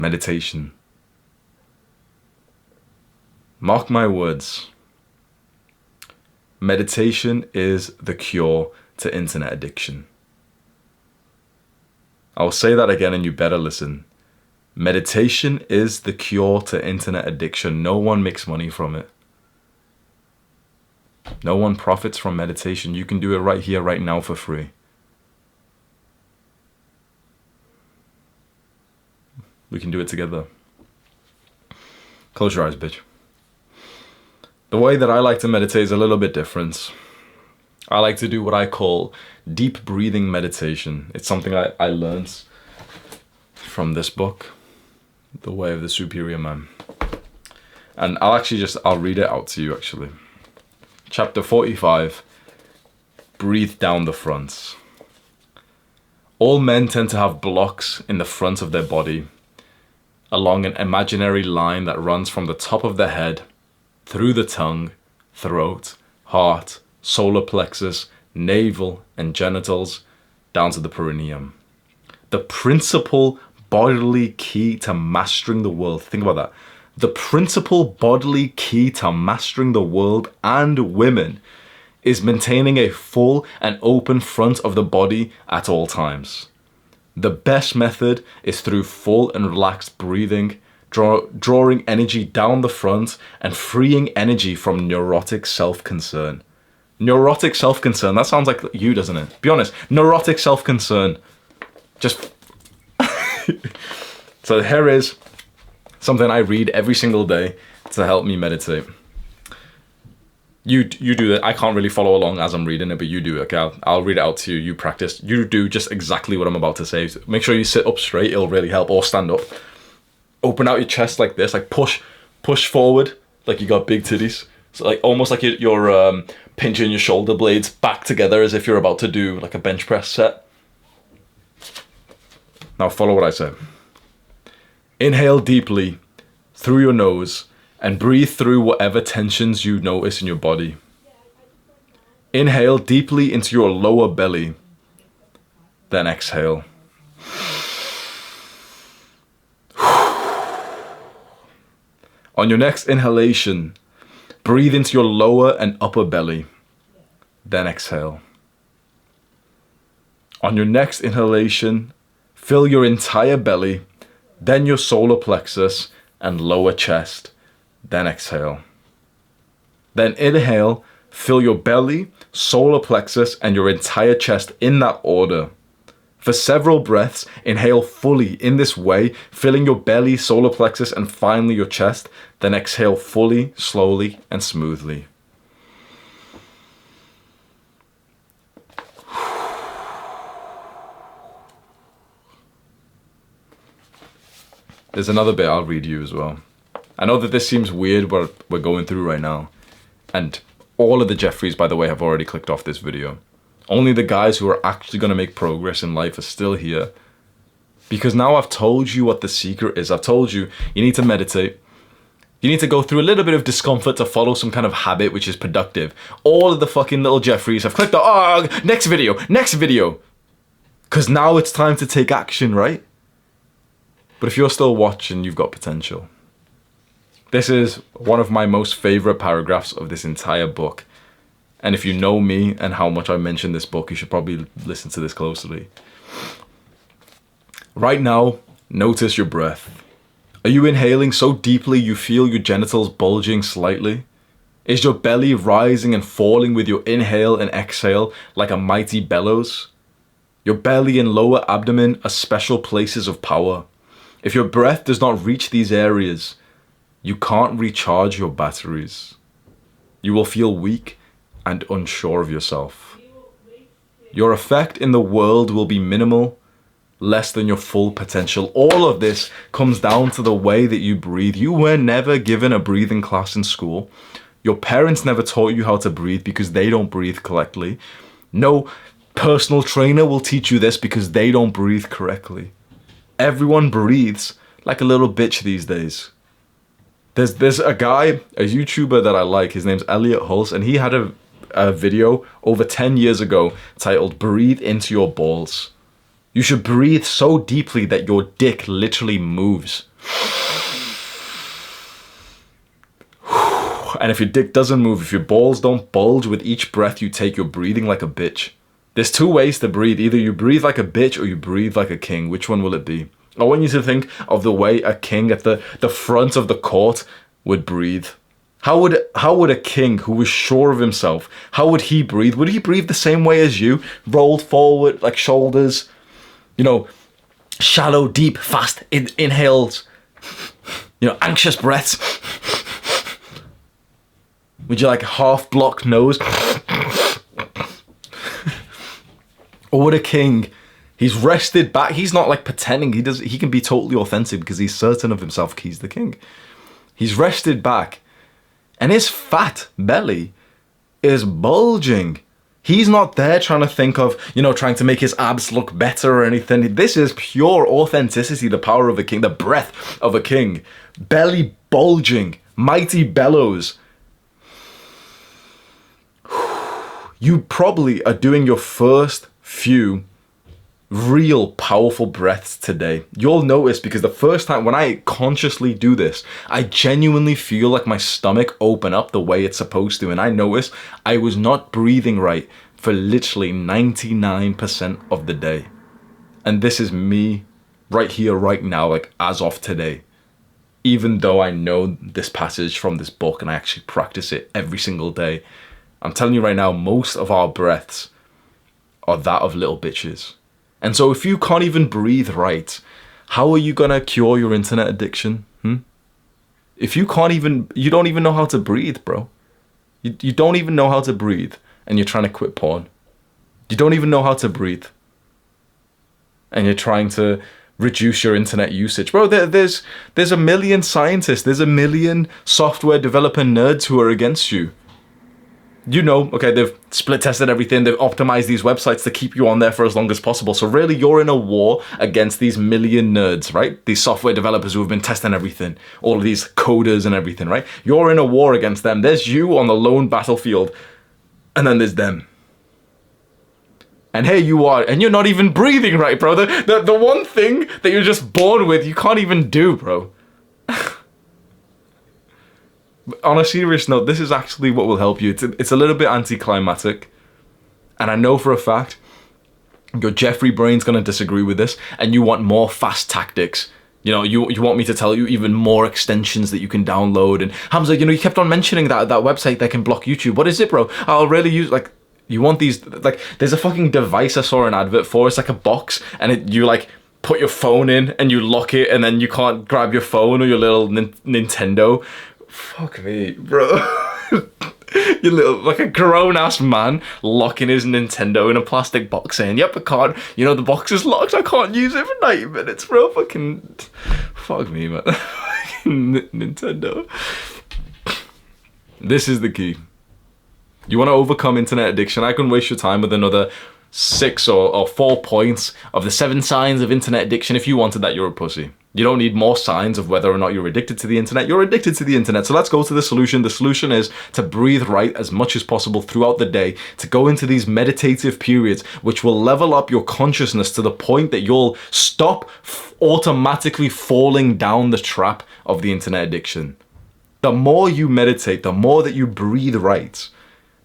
meditation. Mark my words. Meditation is the cure to internet addiction. I'll say that again and you better listen. Meditation is the cure to internet addiction. No one makes money from it. No one profits from meditation. You can do it right here, right now for free. We can do it together. Close your eyes, bitch. The way that I like to meditate is a little bit different. I like to do what I call deep breathing meditation. It's something I learned from this book, The Way of the Superior Man. And I'll read it out to you actually. Chapter 45, breathe down the front. All men tend to have blocks in the front of their body, along an imaginary line that runs from the top of the head, through the tongue, throat, heart, solar plexus, navel, and genitals, down to the perineum. The principal bodily key to mastering the world, think about that. The principal bodily key to mastering the world and women is maintaining a full and open front of the body at all times. The best method is through full and relaxed breathing, drawing energy down the front and freeing energy from neurotic self-concern. Neurotic self-concern, that sounds like you, doesn't it? Be honest, neurotic self-concern. Just... So here is something I read every single day to help me meditate. You do that. I can't really follow along as I'm reading it, but you do it, okay? I'll read it out to you. You practice. You do just exactly what I'm about to say. Make sure you sit up straight. It'll really help. Or stand up. Open out your chest like this. Like push forward like you got big titties. So like almost like you're pinching your shoulder blades back together as if you're about to do like a bench press set. Now follow what I say. Inhale deeply through your nose and breathe through whatever tensions you notice in your body. Inhale deeply into your lower belly, then exhale. On your next inhalation, breathe into your lower and upper belly, then exhale. On your next inhalation, fill your entire belly, then your solar plexus and lower chest, then exhale. Then inhale, fill your belly, solar plexus, and your entire chest in that order. For several breaths, inhale fully in this way, filling your belly, solar plexus, and finally your chest, then exhale fully, slowly, and smoothly. There's another bit I'll read you as well. I know that this seems weird what we're going through right now. And all of the Jeffreys, by the way, have already clicked off this video. Only the guys who are actually going to make progress in life are still here. Because now I've told you what the secret is. I've told you, you need to meditate. You need to go through a little bit of discomfort to follow some kind of habit which is productive. All of the fucking little Jeffreys have clicked on, next video. Because now it's time to take action, right? But if you're still watching, you've got potential. This is one of my most favorite paragraphs of this entire book. And if you know me and how much I mention this book, you should probably listen to this closely. Right now, notice your breath. Are you inhaling so deeply you feel your genitals bulging slightly? Is your belly rising and falling with your inhale and exhale like a mighty bellows? Your belly and lower abdomen are special places of power. If your breath does not reach these areas, you can't recharge your batteries. You will feel weak and unsure of yourself. Your effect in the world will be minimal, less than your full potential. All of this comes down to the way that you breathe. You were never given a breathing class in school. Your parents never taught you how to breathe because they don't breathe correctly. No personal trainer will teach you this because they don't breathe correctly. Everyone breathes like a little bitch these days. There's a guy, a YouTuber that I like, his name's Elliot Hulse, and he had a video over 10 years ago titled Breathe Into Your Balls. You should breathe so deeply that your dick literally moves. And if your dick doesn't move, if your balls don't bulge with each breath you take, you're breathing like a bitch. There's two ways to breathe. Either you breathe like a bitch or you breathe like a king. Which one will it be? I want you to think of the way a king at the front of the court would breathe. How would a king who was sure of himself, how would he breathe? Would he breathe the same way as you? Rolled forward, like shoulders, shallow, deep, fast inhales, anxious breaths. Would you like half blocked nose? Or would a king, he's rested back, he's not like pretending, he can be totally authentic because he's certain of himself, he's the king. He's rested back and his fat belly is bulging. He's not there trying to think of, trying to make his abs look better or anything. This is pure authenticity, the power of a king, the breath of a king. Belly bulging, mighty bellows. You probably are doing your first few real powerful breaths today. You'll notice because the first time when I consciously do this, I genuinely feel like my stomach open up the way it's supposed to. And I notice I was not breathing right for literally 99% of the day. And this is me right here, right now, like as of today. Even though I know this passage from this book and I actually practice it every single day, I'm telling you right now, most of our breaths are that of little bitches. And so if you can't even breathe right, how are you gonna cure your internet addiction? If you don't even know how to breathe, bro. You don't even know how to breathe and you're trying to quit porn. You don't even know how to breathe and you're trying to reduce your internet usage. Bro, there's a million scientists, there's a million software developer nerds who are against you. Okay, they've split tested everything, they've optimized these websites to keep you on there for as long as possible. So really, you're in a war against these million nerds, right? These software developers who have been testing everything, all of these coders and everything, right? You're in a war against them. There's you on the lone battlefield, and then there's them. And here you are, and you're not even breathing right, bro. The one thing that you're just born with, you can't even do, bro. On a serious note, this is actually what will help you. It's a little bit anticlimactic. And I know for a fact, your Jeffrey brain's going to disagree with this, and you want more fast tactics. You want me to tell you even more extensions that you can download. And Hamza, you kept on mentioning that website that can block YouTube. What is it, bro? I'll really use, you want these, there's a fucking device I saw an advert for. It's like a box, and you put your phone in, and you lock it, and then you can't grab your phone or your little Nintendo. Fuck me, bro. You little, like a grown-ass man locking his Nintendo in a plastic box saying, yep, I can't, the box is locked, I can't use it for 90 minutes, bro. Fuck me, man. Nintendo. This is the key. You want to overcome internet addiction? I can waste your time with another 6 or 4 points of the 7 signs of internet addiction. If you wanted that, you're a pussy. You don't need more signs of whether or not you're addicted to the internet. You're addicted to the internet. So let's go to the solution. The solution is to breathe right as much as possible throughout the day, to go into these meditative periods, which will level up your consciousness to the point that you'll stop automatically falling down the trap of the internet addiction. The more you meditate, the more that you breathe right,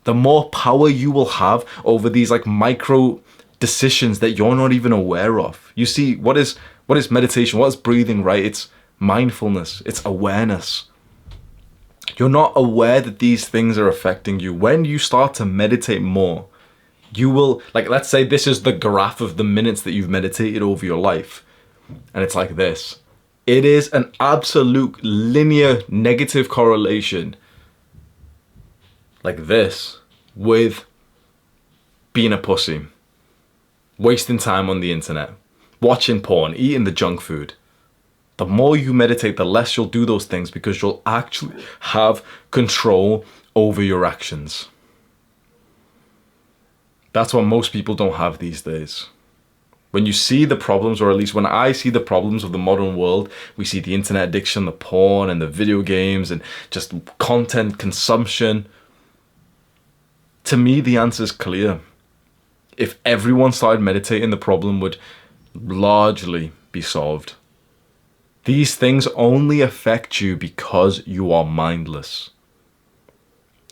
the more power you will have over these micro decisions that you're not even aware of. You see, what is meditation? What is breathing right? It's mindfulness. It's awareness. You're not aware that these things are affecting you. When you start to meditate more, you will, let's say this is the graph of the minutes that you've meditated over your life. And it's like this. It is an absolute linear negative correlation like this with being a pussy, wasting time on the internet, watching porn, eating the junk food. The more you meditate, the less you'll do those things because you'll actually have control over your actions. That's what most people don't have these days. When you see the problems, or at least when I see the problems of the modern world, we see the internet addiction, the porn and the video games and just content consumption. To me, the answer is clear. If everyone started meditating, the problem would largely be solved. These things only affect you because you are mindless.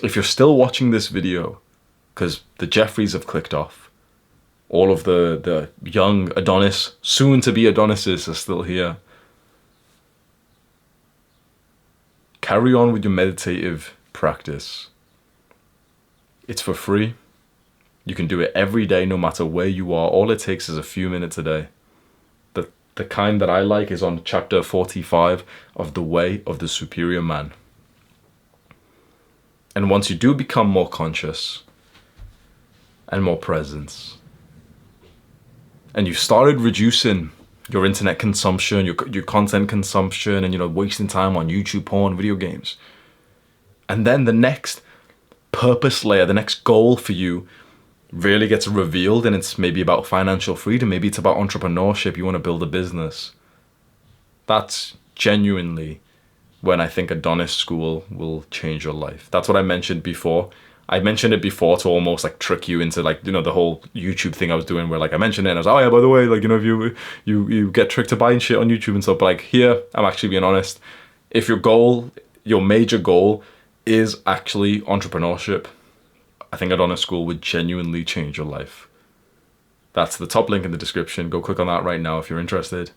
If you're still watching this video, because the Jeffreys have clicked off, all of the young Adonis, soon to be Adonises, are still here. Carry on with your meditative practice. It's for free. You can do it every day, no matter where you are. All it takes is a few minutes a day. The kind that I like is on chapter 45 of The Way of the Superior Man. And once you do become more conscious and more present, and you've started reducing your internet consumption, your content consumption, and wasting time on YouTube porn, video games, and then the next purpose layer, the next goal for you really gets revealed, and it's maybe about financial freedom, maybe it's about entrepreneurship, you want to build a business. That's genuinely when I think Adonis School will change your life. That's what I mentioned before. I mentioned it before to almost like trick you into like, the whole YouTube thing I was doing where like I mentioned it and I was like, oh yeah, by the way, like, if you get tricked to buying shit on YouTube and stuff, but like here, I'm actually being honest. If your major goal is actually entrepreneurship, I think Adonis School would genuinely change your life. That's the top link in the description. Go click on that right now if you're interested.